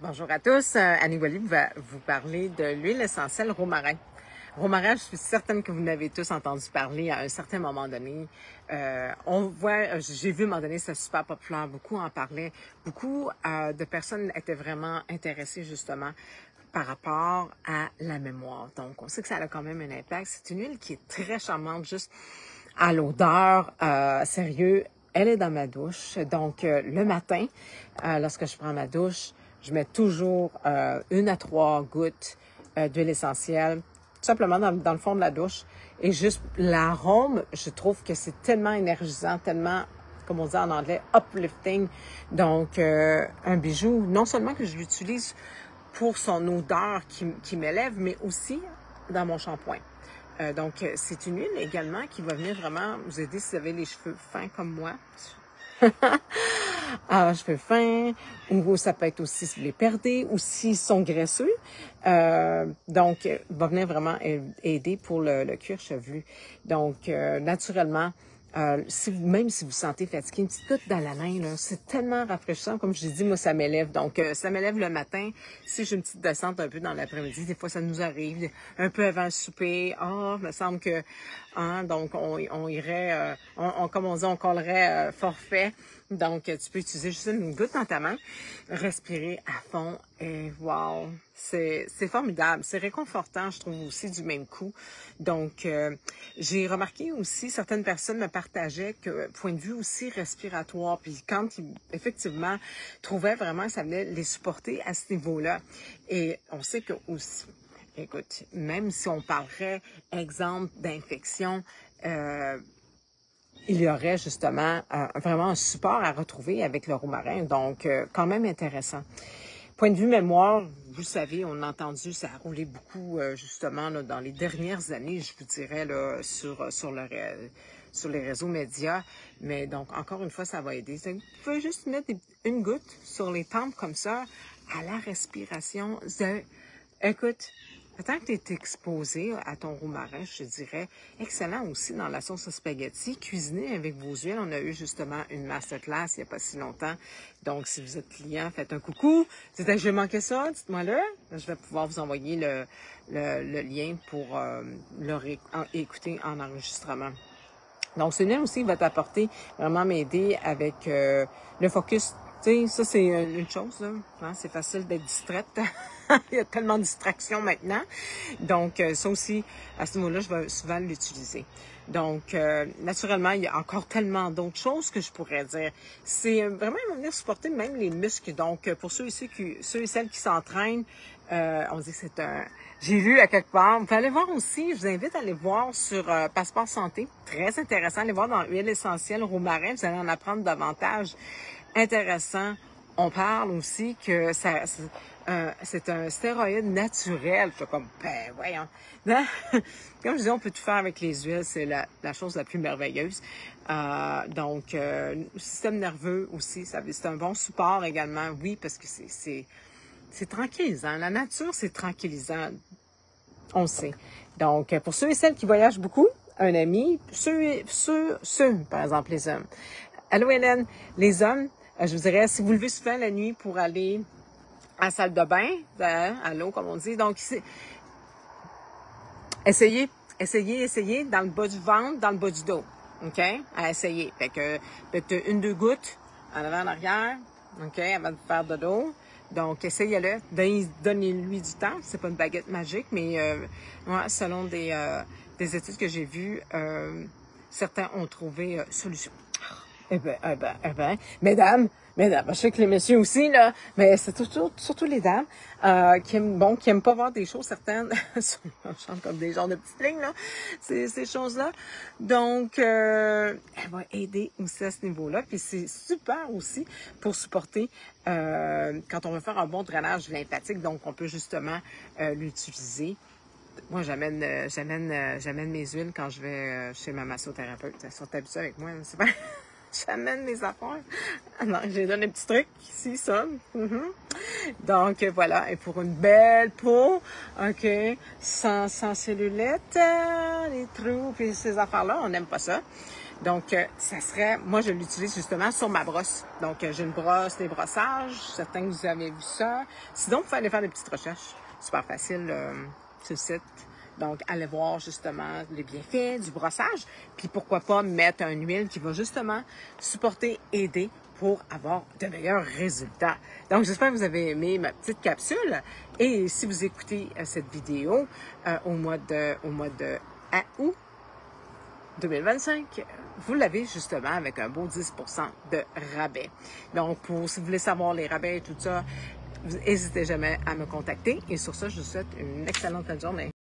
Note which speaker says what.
Speaker 1: Bonjour à tous, Annie Wallis va vous parler de l'huile essentielle romarin. Romarin, je suis certaine que vous n'avez tous entendu parler à un certain moment donné. J'ai vu à un moment donné, c'est super populaire, beaucoup en parlaient. Beaucoup de personnes étaient vraiment intéressées justement par rapport à la mémoire. Donc, on sait que ça a quand même un impact. C'est une huile qui est très charmante, juste à l'odeur, sérieux. Elle est dans ma douche. Donc, le matin, lorsque je prends ma douche, je mets toujours 1 à 3 gouttes d'huile essentielle, tout simplement dans le fond de la douche. Et juste l'arôme, je trouve que c'est tellement énergisant, tellement, comme on dit en anglais, uplifting. Donc, un bijou, non seulement que je l'utilise pour son odeur qui m'élève, mais aussi dans mon shampoing. Donc, c'est une huile également qui va venir vraiment vous aider si vous avez les cheveux fins comme moi. Cheveux fins, ou ça peut être aussi si vous les perdez, ou s'ils sont graisseux. Donc, va venir vraiment aider pour le cuir chevelu. Donc, naturellement, même si vous sentez fatigué, une petite goutte dans la main, là, c'est tellement rafraîchissant. Comme je l'ai dit, moi, ça m'élève. Donc, ça m'élève le matin. Si j'ai une petite descente un peu dans l'après-midi, des fois, ça nous arrive. Un peu avant le souper. Il me semble que... donc, on irait... comme on dit, on collerait forfait. Donc, tu peux utiliser juste une goutte dans ta main, respirer à fond et wow, c'est formidable. C'est réconfortant, je trouve aussi du même coup. Donc, j'ai remarqué aussi, certaines personnes me partageaient que, point de vue aussi respiratoire, puis quand ils, effectivement, trouvaient vraiment que ça venait les supporter à ce niveau-là. Et on sait que aussi, écoute, même si on parlerait, exemple, d'infection, il y aurait justement vraiment un support à retrouver avec le romarin, donc quand même intéressant. Point de vue mémoire, vous savez, on a entendu, ça a roulé beaucoup justement là, dans les dernières années, je vous dirais, là, sur les réseaux médias. Mais donc, encore une fois, ça va aider. Vous pouvez juste mettre une goutte sur les tempes comme ça, à la respiration. Écoute, tant que tu es exposé à ton romarin, je te dirais, excellent aussi dans la sauce à spaghetti. Cuisiner avec vos huiles. On a eu justement une masterclass il n'y a pas si longtemps. Donc, si vous êtes client, faites un coucou. Dites que j'ai manqué ça, dites-moi là. Je vais pouvoir vous envoyer le lien pour écouter en enregistrement. Donc, ce lien aussi va t'apporter, vraiment m'aider avec le focus. Tu sais, ça, c'est une chose, là. Hein? C'est facile d'être distraite. Il y a tellement de distractions maintenant. Donc, ça aussi, à ce niveau-là, je vais souvent l'utiliser. Donc, naturellement, il y a encore tellement d'autres choses que je pourrais dire. C'est vraiment venir supporter même les muscles. Donc, pour ceux et celles qui s'entraînent, on dit que c'est un... J'ai lu à quelque part. Vous pouvez aller voir aussi, je vous invite à aller voir sur Passeport Santé. Très intéressant. Allez voir dans l'huile essentielle romarin. Vous allez en apprendre davantage. Intéressant. On parle aussi que c'est un stéroïde naturel. Je suis comme, ben voyons. Comme je dis, on peut tout faire avec les huiles. C'est la chose la plus merveilleuse. Donc, le système nerveux aussi, c'est un bon support également. Oui, parce que c'est tranquillisant. La nature, c'est tranquillisant. On le sait. Donc, pour ceux et celles qui voyagent beaucoup, un ami, par exemple, les hommes. Allô, Hélène, les hommes, je vous dirais, si vous levez souvent la nuit pour aller à la salle de bain, allô, comme on dit, donc, essayez, dans le bas du ventre, dans le bas du dos, OK? À essayer. Fait que, peut-être 1-2 gouttes, en avant, en arrière, OK, avant de faire de dos. Donc, essayez-le. Donnez-lui du temps. C'est pas une baguette magique, mais selon des études que j'ai vues, certains ont trouvé solution. Eh ben, mesdames, je sais que les messieurs aussi, là, mais c'est surtout les dames, qui aiment pas voir des choses certaines, je chante comme des genres de petites lignes, là, ces choses-là. Donc, elle va aider aussi à ce niveau-là, puis c'est super aussi pour supporter, quand on veut faire un bon drainage lymphatique, donc on peut justement l'utiliser. Moi, j'amène mes huiles quand je vais chez ma massothérapeute. Elles sont habituées avec moi, c'est pas... J'amène mes affaires. Alors, je les donne un petit truc ici, ça. Donc, voilà. Et pour une belle peau, OK, sans cellulite, les trous, puis ces affaires-là, on n'aime pas ça. Donc, ça serait, moi, je l'utilise justement sur ma brosse. Donc, j'ai une brosse, des brossages. Certains que vous avez vu ça. Sinon, vous pouvez aller faire des petites recherches. Super facile sur le site. Donc, allez voir justement les bienfaits du brossage. Puis, pourquoi pas mettre une huile qui va justement supporter, aider pour avoir de meilleurs résultats. Donc, j'espère que vous avez aimé ma petite capsule. Et si vous écoutez cette vidéo au mois de août 2025, vous l'avez justement avec un beau 10% de rabais. Donc, si vous voulez savoir les rabais et tout ça, n'hésitez jamais à me contacter. Et sur ça, je vous souhaite une excellente fin de journée.